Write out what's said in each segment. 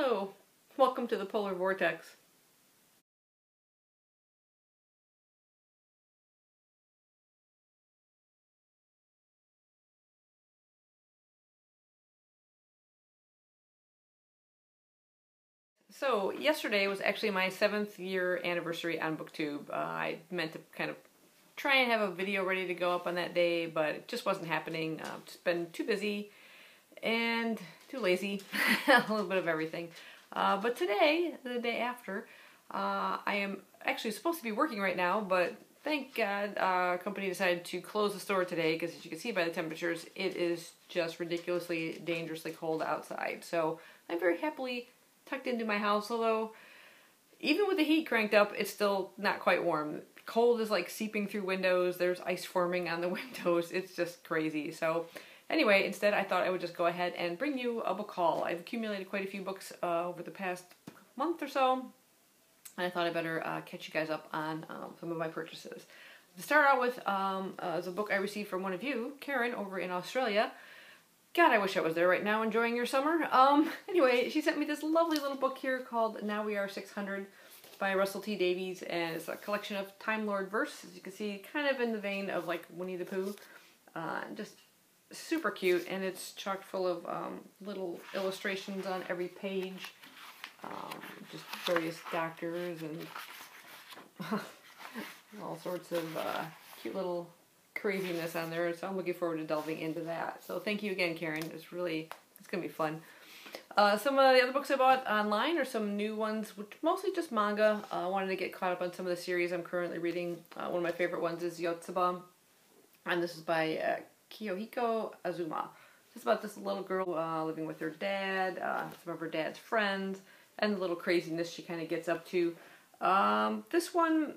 Hello, welcome to the Polar Vortex. So yesterday was actually my 7th year anniversary on BookTube. I meant to kind of try and have a video ready to go up on that day, but it just wasn't happening. Just been too busy and too lazy, a little bit of everything. But today, the day after, I am actually supposed to be working right now, but thank God our company decided to close the store today because, as you can see by the temperatures, it is just ridiculously, dangerously cold outside. So I'm very happily tucked into my house, although even with the heat cranked up, it's still not quite warm. Cold is like seeping through windows. There's ice forming on the windows. It's just crazy. So anyway, instead I thought I would just go ahead and bring you a book haul. I've accumulated quite a few books over the past month or so, and I thought I better catch you guys up on some of my purchases. To start out with is a book I received from one of you, Karen, over in Australia. God, I wish I was there right now enjoying your summer. Anyway, she sent me this lovely little book here called Now We Are 600 by Russell T Davies, and it's a collection of Time Lord verse, as you can see, kind of in the vein of like Winnie the Pooh. Just super cute, and it's chock full of little illustrations on every page. Just various doctors and all sorts of cute little craziness on there, so I'm looking forward to delving into that. So thank you again, Karen. It's going to be fun. Some of the other books I bought online are some new ones, which mostly just manga. I wanted to get caught up on some of the series I'm currently reading. One of my favorite ones is Yotsuba, and this is by Kiyohiko Azuma. It's about this little girl living with her dad, some of her dad's friends, and the little craziness she kind of gets up to. This one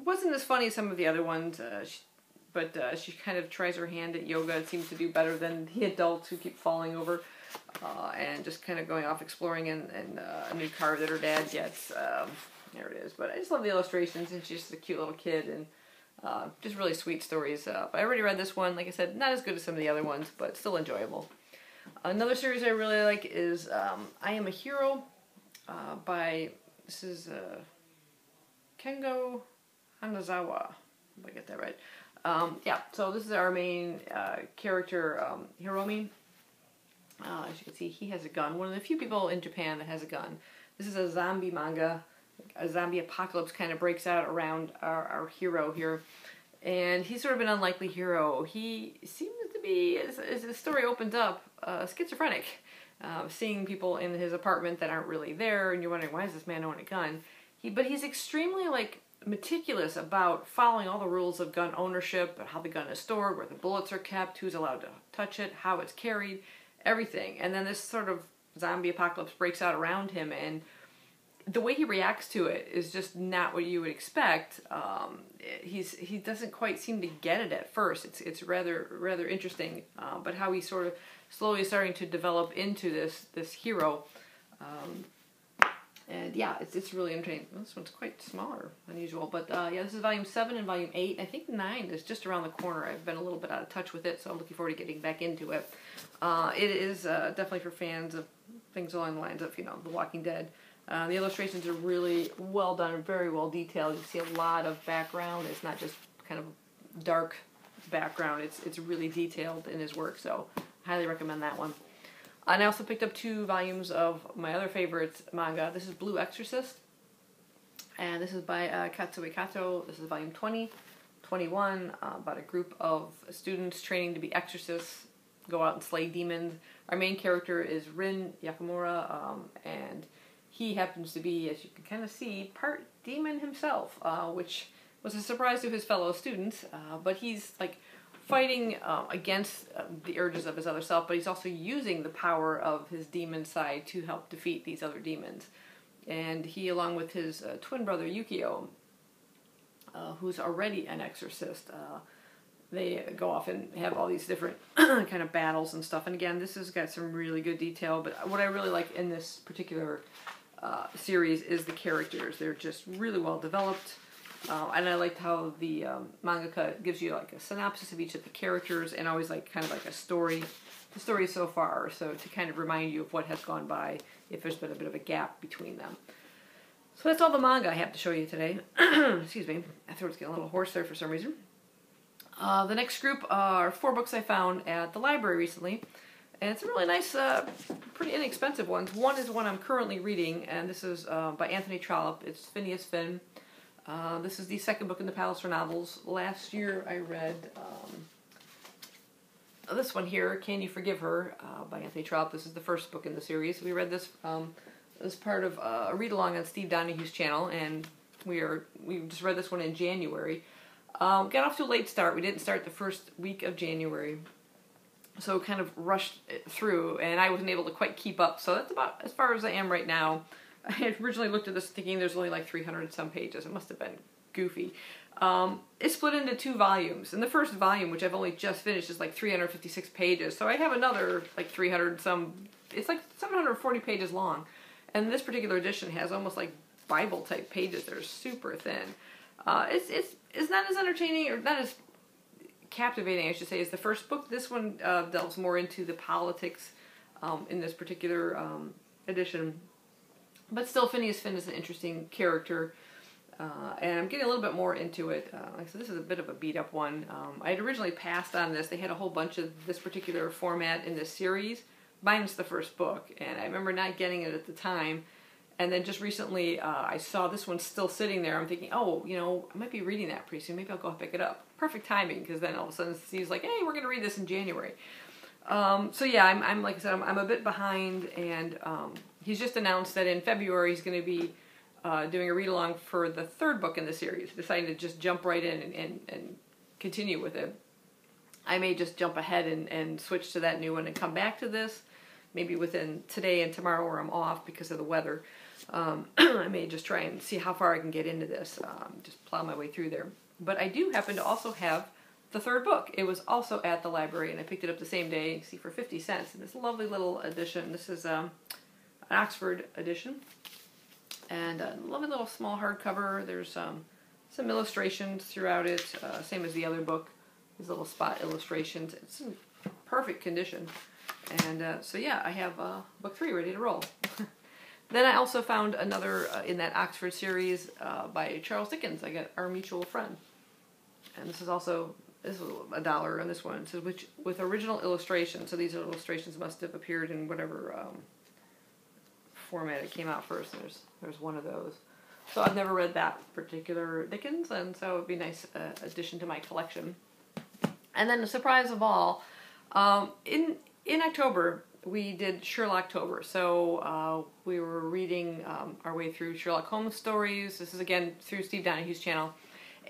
wasn't as funny as some of the other ones, but she kind of tries her hand at yoga and seems to do better than the adults who keep falling over and just kind of going off exploring in a new car that her dad gets. There it is. But I just love the illustrations, and she's just a cute little kid, and just really sweet stories. But I already read this one. Like I said, not as good as some of the other ones, but still enjoyable. Another series I really like is I Am a Hero this is Kengo Hanazawa, if I get that right. Yeah, so this is our main character, Hiromi. As you can see, he has a gun. One of the few people in Japan that has a gun. This is a zombie manga. A zombie apocalypse kind of breaks out around our hero here. And he's sort of an unlikely hero. He seems to be, as the story opens up, schizophrenic. Seeing people in his apartment that aren't really there, and you're wondering, why does this man own a gun? But he's extremely, meticulous about following all the rules of gun ownership, how the gun is stored, where the bullets are kept, who's allowed to touch it, how it's carried, everything. And then this sort of zombie apocalypse breaks out around him, and the way he reacts to it is just not what you would expect. He doesn't quite seem to get it at first. It's rather interesting, but how he's sort of slowly starting to develop into this hero. And yeah, it's really entertaining. This one's quite smaller than usual. But yeah, this is volume 7 and volume 8. I think 9 is just around the corner. I've been a little bit out of touch with it, so I'm looking forward to getting back into it. It is definitely for fans of things along the lines of, The Walking Dead. The illustrations are really well done and very well detailed. You see a lot of background. It's not just kind of dark background. It's really detailed in his work, so highly recommend that one. And I also picked up 2 volumes of my other favorite manga. This is Blue Exorcist, and this is by Katsue Kato. This is volume 20, 21, about a group of students training to be exorcists, go out and slay demons. Our main character is Rin Yakamura, and he happens to be, as you can kind of see, part demon himself, which was a surprise to his fellow students, but he's fighting against the urges of his other self, but he's also using the power of his demon side to help defeat these other demons. And he, along with his twin brother Yukio, who's already an exorcist, they go off and have all these different kind of battles and stuff. And again, this has got some really good detail, but what I really like in this particular series is the characters. They're just really well developed. And I liked how the mangaka gives you a synopsis of each of the characters, and always kind of a story the stories so far, so to kind of remind you of what has gone by if there's been a bit of a gap between them. So that's all the manga I have to show you today. Excuse me, my throat's getting a little hoarse there for some reason. The next group are 4 books I found at the library recently. And it's a really nice, pretty inexpensive ones. One is one I'm currently reading, and this is by Anthony Trollope. It's Phineas Fenn. This is the second book in the Palace for Novels. Last year I read this one here, Can You Forgive Her, by Anthony Trollope. This is the first book in the series. We read this as part of a read-along on Steve Donahue's channel, and we just read this one in January. Got off to a late start. We didn't start the first week of January, so kind of rushed it through, and I wasn't able to quite keep up. So that's about as far as I am right now. I had originally looked at this thinking there's only like 300 and some pages. It must have been goofy. It's split into 2 volumes, and the first volume, which I've only just finished, is like 356 pages. So I have another like 300 some. It's like 740 pages long, and this particular edition has almost like Bible type pages. They're super thin. It's not as entertaining or not as captivating, I should say, as the first book. This one delves more into the politics in this particular edition. But still, Phineas Fenn is an interesting character, and I'm getting a little bit more into it. Like I said, this is a bit of a beat-up one. I had originally passed on this. They had a whole bunch of this particular format in this series, minus the first book, and I remember not getting it at the time. And then just recently, I saw this one still sitting there. I'm thinking, oh, you know, I might be reading that pretty soon. Maybe I'll go pick it up. Perfect timing, because then all of a sudden Steve's like, hey, we're going to read this in January. So yeah, I'm like I said, I'm a bit behind, and he's just announced that in February he's going to be doing a read-along for the 3rd book in the series, deciding to just jump right in and continue with it. I may just jump ahead and switch to that new one and come back to this, maybe within today and tomorrow where I'm off because of the weather. I may just try and see how far I can get into this, just plow my way through there. But I do happen to also have the 3rd book. It was also at the library, and I picked it up the same day, see, for 50 cents. And this lovely little edition. This is an Oxford edition. And a lovely little small hardcover. There's some illustrations throughout it, same as the other book. These little spot illustrations. It's in perfect condition. And so yeah, I have book 3 ready to roll. Then I also found another in that Oxford series by Charles Dickens. I got Our Mutual Friend. And this is also, this was $1 on this one. It says, with original illustrations. So these illustrations must have appeared in whatever format it came out first. There's one of those. So I've never read that particular Dickens, and so it would be a nice addition to my collection. And then the surprise of all, in October, we did Sherlocktober. So we were reading our way through Sherlock Holmes stories. This is again through Steve Donahue's channel.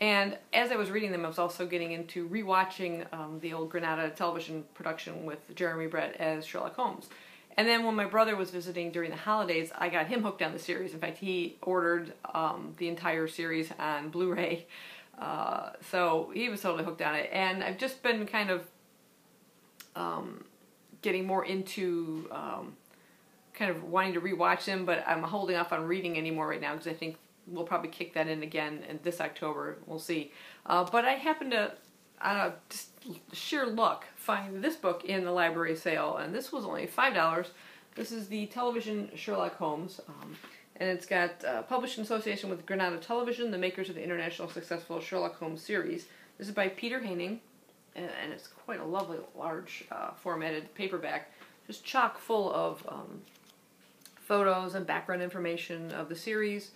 And as I was reading them, I was also getting into rewatching the old Granada television production with Jeremy Brett as Sherlock Holmes. And then when my brother was visiting during the holidays, I got him hooked on the series. In fact, he ordered the entire series on Blu-ray. So he was totally hooked on it. And I've just been kind of getting more into kind of wanting to rewatch them, but I'm holding off on reading anymore right now because I think we'll probably kick that in again in this October. We'll see. But I happened to, just sheer luck, find this book in the library sale, and this was only $5. This is the television Sherlock Holmes, and it's got published in association with Granada Television, the makers of the international successful Sherlock Holmes series. This is by Peter Haining, and it's quite a lovely, large, formatted paperback, just chock full of photos and background information of the series.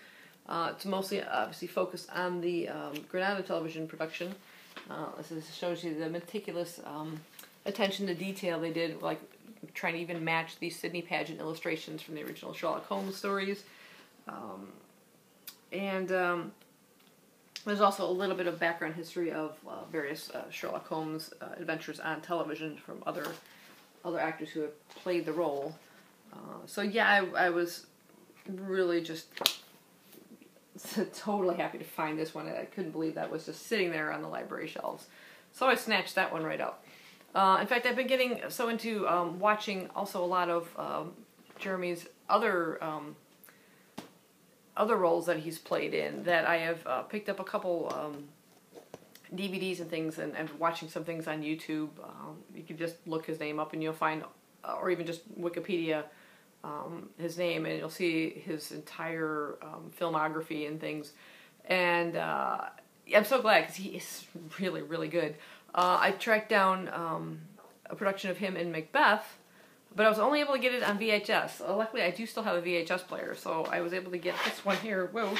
It's mostly, obviously, focused on the Granada Television production. This shows you the meticulous attention to detail they did, like trying to even match the Sidney Paget illustrations from the original Sherlock Holmes stories. There's also a little bit of background history of various Sherlock Holmes adventures on television from other actors who have played the role. So yeah, I was really just totally happy to find this one. I couldn't believe that was just sitting there on the library shelves. So I snatched that one right up. In fact, I've been getting so into watching also a lot of Jeremy's other roles that he's played in that I have picked up a couple DVDs and things, and watching some things on YouTube. You can just look his name up and you'll find, or even just Wikipedia, his name, and you'll see his entire filmography and things. And I'm so glad, because he is really, really good. I tracked down a production of him in Macbeth, but I was only able to get it on VHS. Luckily, I do still have a VHS player, so I was able to get this one here. Whoa.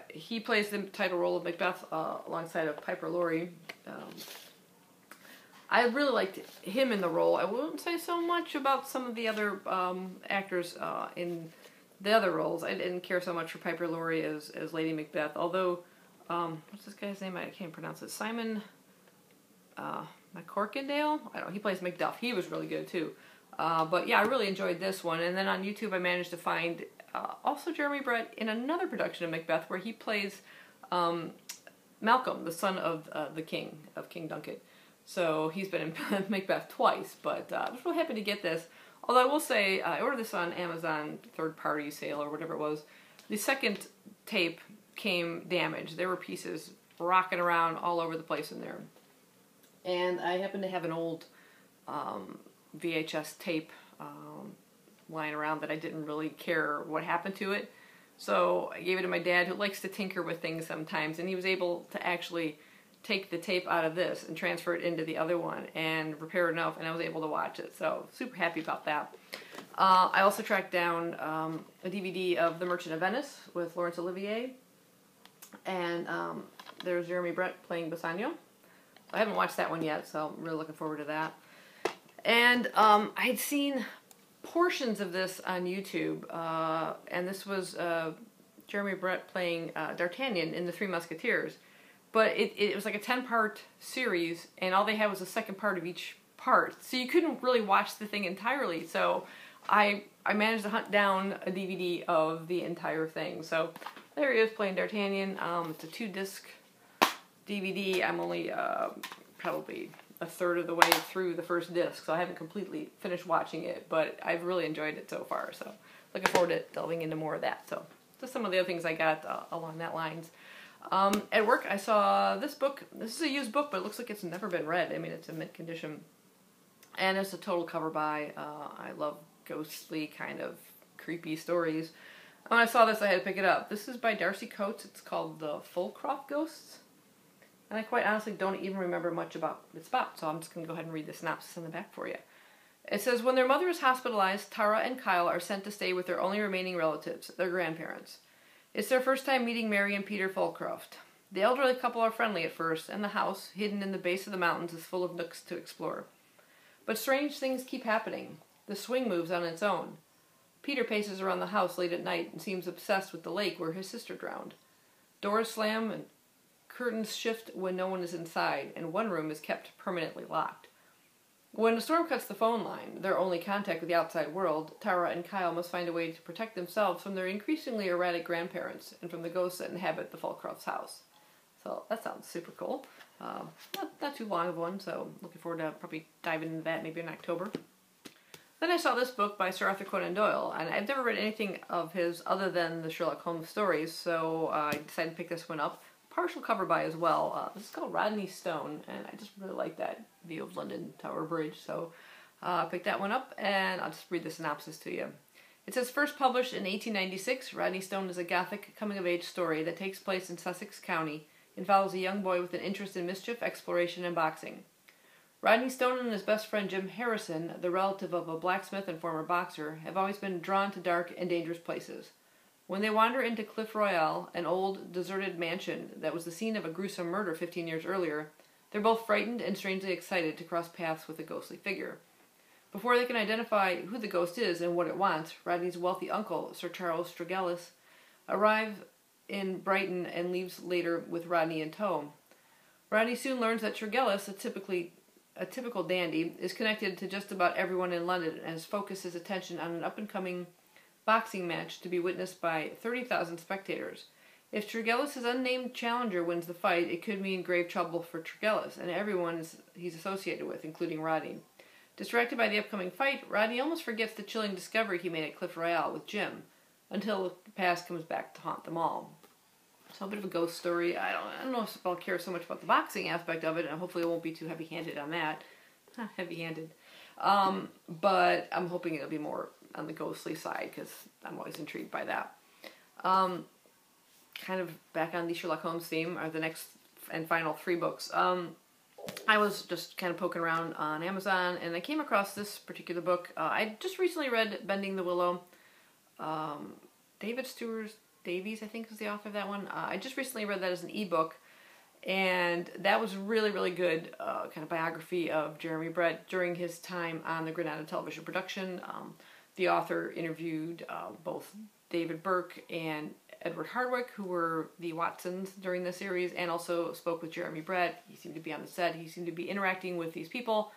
He plays the title role of Macbeth alongside of Piper Laurie. I really liked him in the role. I wouldn't say so much about some of the other actors in the other roles. I didn't care so much for Piper Laurie as Lady Macbeth, although, what's this guy's name? I can't pronounce it. Simon McCorkindale? I don't know. He plays Macduff. He was really good, too. But yeah, I really enjoyed this one. And then on YouTube, I managed to find also Jeremy Brett in another production of Macbeth, where he plays Malcolm, the son of the king, of King Duncan. So he's been in Macbeth twice, but I was real happy to get this. Although I will say, I ordered this on Amazon third-party sale or whatever it was. The second tape came damaged. There were pieces rocking around all over the place in there. And I happen to have an old VHS tape lying around that I didn't really care what happened to it. So I gave it to my dad, who likes to tinker with things sometimes, and he was able to actually take the tape out of this and transfer it into the other one and repair it enough, and I was able to watch it. So super happy about that. I also tracked down a DVD of The Merchant of Venice with Laurence Olivier, and there's Jeremy Brett playing Bassanio. I haven't watched that one yet, so I'm really looking forward to that. And I had seen portions of this on YouTube, and this was Jeremy Brett playing D'Artagnan in The Three Musketeers. But it was like a 10-part series, and all they had was a second part of each part. So you couldn't really watch the thing entirely. So I managed to hunt down a DVD of the entire thing. So there he is playing D'Artagnan. It's a 2-disc DVD. I'm only probably a third of the way through the first disc, so I haven't completely finished watching it, but I've really enjoyed it so far. So looking forward to delving into more of that. So just some of the other things I got along that lines. At work, I saw this book. This is a used book, but it looks like it's never been read. I mean, it's in mint condition. And it's a total cover buy. I love ghostly, kind of creepy stories. When I saw this, I had to pick it up. This is by Darcy Coates. It's called The Fullcrop Ghosts. And I quite honestly don't even remember much about its about, so I'm just going to go ahead and read the synopsis in the back for you. It says, when their mother is hospitalized, Tara and Kyle are sent to stay with their only remaining relatives, their grandparents. It's their first time meeting Mary and Peter Fullcroft. The elderly couple are friendly at first, and the house, hidden in the base of the mountains, is full of nooks to explore. But strange things keep happening. The swing moves on its own. Peter paces around the house late at night and seems obsessed with the lake where his sister drowned. Doors slam and curtains shift when no one is inside, and one room is kept permanently locked. When a storm cuts the phone line, their only contact with the outside world, Tara and Kyle must find a way to protect themselves from their increasingly erratic grandparents and from the ghosts that inhabit the Fullcroft's house. So that sounds super cool. Not too long of one, so looking forward to probably diving into that maybe in October. Then I saw this book by Sir Arthur Conan Doyle, and I've never read anything of his other than the Sherlock Holmes stories, so I decided to pick this one up. Partial cover by as well. This is called Rodney Stone, and I just really like that view of London Tower Bridge, so I picked that one up, and I'll just read the synopsis to you. It says, first published in 1896, Rodney Stone is a gothic coming-of-age story that takes place in Sussex County and follows a young boy with an interest in mischief, exploration, and boxing. Rodney Stone and his best friend Jim Harrison, the relative of a blacksmith and former boxer, have always been drawn to dark and dangerous places. When they wander into Cliff Royale, an old, deserted mansion that was the scene of a gruesome murder 15 years earlier, they're both frightened and strangely excited to cross paths with a ghostly figure. Before they can identify who the ghost is and what it wants, Rodney's wealthy uncle, Sir Charles Tregellis, arrives in Brighton and leaves later with Rodney in tow. Rodney soon learns that Tregellis, a typical dandy, is connected to just about everyone in London and has focused his attention on an up-and-coming boxing match to be witnessed by 30,000 spectators. If Tregellis' unnamed challenger wins the fight, it could mean grave trouble for Tregellis and everyone he's associated with, including Rodney. Distracted by the upcoming fight, Rodney almost forgets the chilling discovery he made at Cliff Royale with Jim, until the past comes back to haunt them all. So a bit of a ghost story. I don't know if I'll care so much about the boxing aspect of it, and hopefully it won't be too heavy-handed on that. Heavy-handed. But I'm hoping it'll be more on the ghostly side, because I'm always intrigued by that. Kind of back on the Sherlock Holmes theme are the next and final 3 books. I was just kind of poking around on Amazon, and I came across this particular book. I just recently read Bending the Willow. David Stewart Davies, I think, is the author of that one. I just recently read that as an ebook, and that was really, really good kind of biography of Jeremy Brett during his time on the Granada television production. The author interviewed both David Burke and Edward Hardwicke, who were the Watsons during the series, and also spoke with Jeremy Brett. He seemed to be on the set. He seemed to be interacting with these people,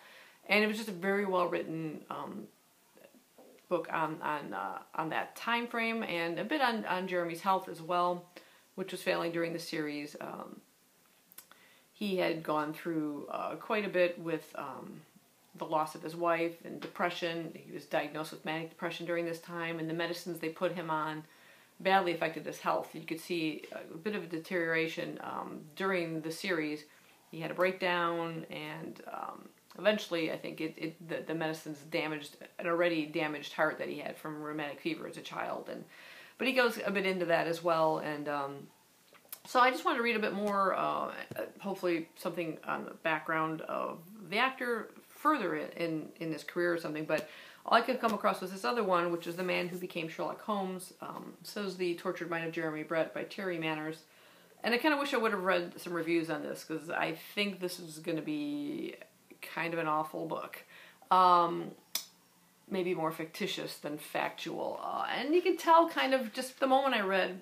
and it was just a very well written book on that time frame, and a bit on Jeremy's health as well, which was failing during the series. He had gone through quite a bit with the loss of his wife and depression. He was diagnosed with manic depression during this time, and the medicines they put him on badly affected his health. You could see a bit of a deterioration during the series. He had a breakdown, and eventually, I think the medicines damaged an already damaged heart that he had from rheumatic fever as a child, but he goes a bit into that as well. And so I just wanted to read a bit more, hopefully something on the background of the actor further in his career or something. But all I could come across was this other one, which is The Man Who Became Sherlock Holmes. So is The Tortured Mind of Jeremy Brett by Terry Manners. And I kind of wish I would have read some reviews on this, because I think this is going to be kind of an awful book. Maybe more fictitious than factual. And you can tell kind of just the moment I read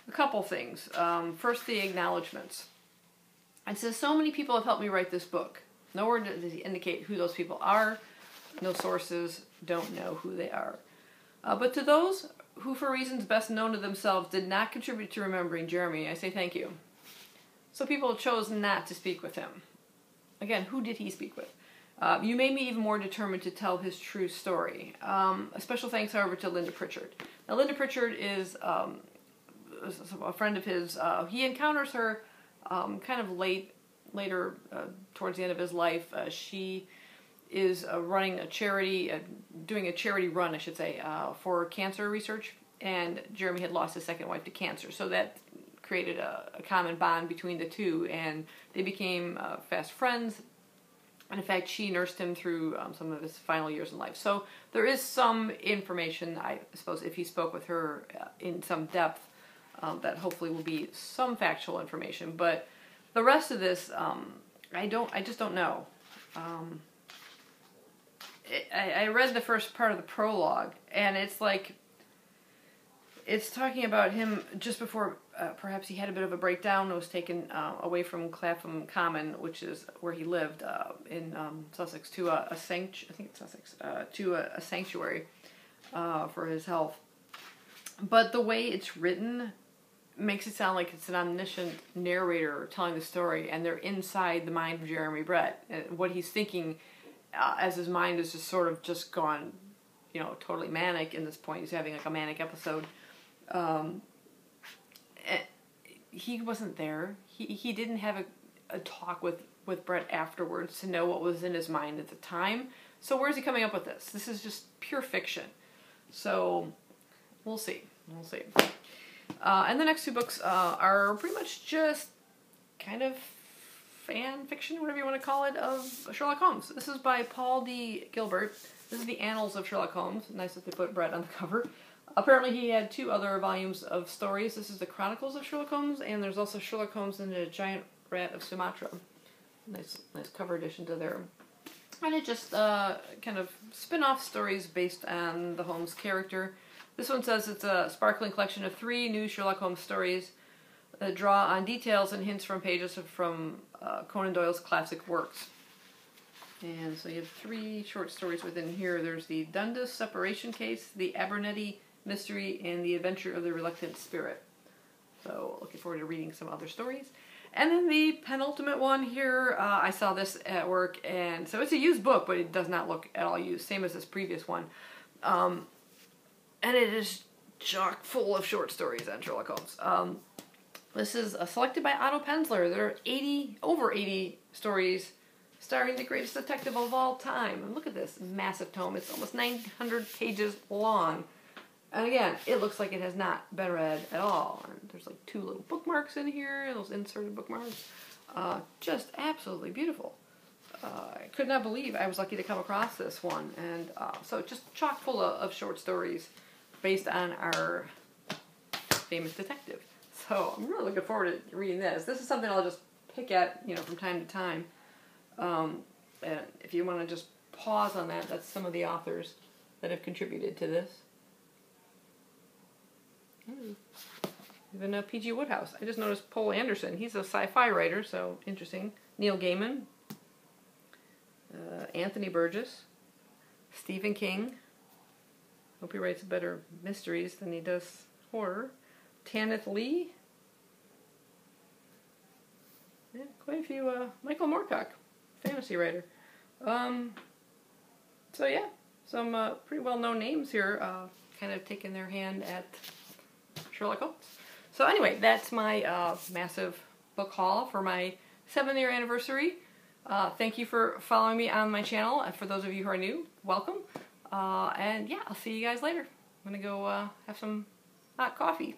a couple things. First, the acknowledgments. It says, so many people have helped me write this book. Nowhere does he indicate who those people are. No sources, don't know who they are. But to those who, for reasons best known to themselves, did not contribute to remembering Jeremy, I say thank you. So people chose not to speak with him. Again, who did he speak with? You made me even more determined to tell his true story. A special thanks, however, to Linda Pritchard. Now, Linda Pritchard is a friend of his. He encounters her kind of later, towards the end of his life. She is running a charity, doing a charity run, I should say, for cancer research. And Jeremy had lost his second wife to cancer, so that created a common bond between the two, and they became fast friends. And in fact, she nursed him through some of his final years in life. So there is some information, I suppose, if he spoke with her in some depth, that hopefully will be some factual information. But the rest of this, I just don't know. I read the first part of the prologue, and it's like, it's talking about him just before perhaps he had a bit of a breakdown and was taken away from Clapham Common, which is where he lived in Sussex, to a sanctuary for his health. But the way it's written makes it sound like it's an omniscient narrator telling the story, and they're inside the mind of Jeremy Brett, and what he's thinking as his mind is just sort of just gone, totally manic in this point. He's having like a manic episode. He wasn't there. He didn't have a talk with Brett afterwards to know what was in his mind at the time. So where's he coming up with this? This is just pure fiction. So we'll see. And the next 2 books are pretty much just kind of fan fiction, whatever you want to call it, of Sherlock Holmes. This is by Paul D. Gilbert. This is the Annals of Sherlock Holmes. Nice that they put Brett on the cover. Apparently he had 2 other volumes of stories. This is the Chronicles of Sherlock Holmes, and there's also Sherlock Holmes and the Giant Rat of Sumatra. Nice cover addition to there. And it just kind of spin-off stories based on the Holmes character. This one says it's a sparkling collection of 3 new Sherlock Holmes stories that draw on details and hints from pages from Conan Doyle's classic works. And so you have 3 short stories within here. There's the Dundas Separation Case, the Abernethy Mystery, and the Adventure of the Reluctant Spirit. So looking forward to reading some other stories. And then the penultimate one here, I saw this at work, and so it's a used book, but it does not look at all used, same as this previous one. And it is chock full of short stories on Sherlock Holmes. This is selected by Otto Penzler. There are over 80 stories starring the greatest detective of all time. And look at this massive tome. It's almost 900 pages long. And again, it looks like it has not been read at all. And there's like 2 little bookmarks in here, those inserted bookmarks. Just absolutely beautiful. I could not believe I was lucky to come across this one. And so just chock full of short stories based on our famous detective. So I'm really looking forward to reading this. This is something I'll just pick at, from time to time. And if you want to just pause on that, that's some of the authors that have contributed to this. Even P.G. Wodehouse. I just noticed Poul Anderson. He's a sci-fi writer, so interesting. Neil Gaiman. Anthony Burgess. Stephen King. Hope he writes better mysteries than he does horror. Tanith Lee. Yeah, quite a few. Michael Moorcock, fantasy writer. So yeah, some pretty well-known names here, kind of taking their hand at Sherlock Holmes. So anyway, that's my massive book haul for my 7th-year anniversary. Thank you for following me on my channel. And for those of you who are new, welcome. And yeah, I'll see you guys later. I'm going to go have some hot coffee.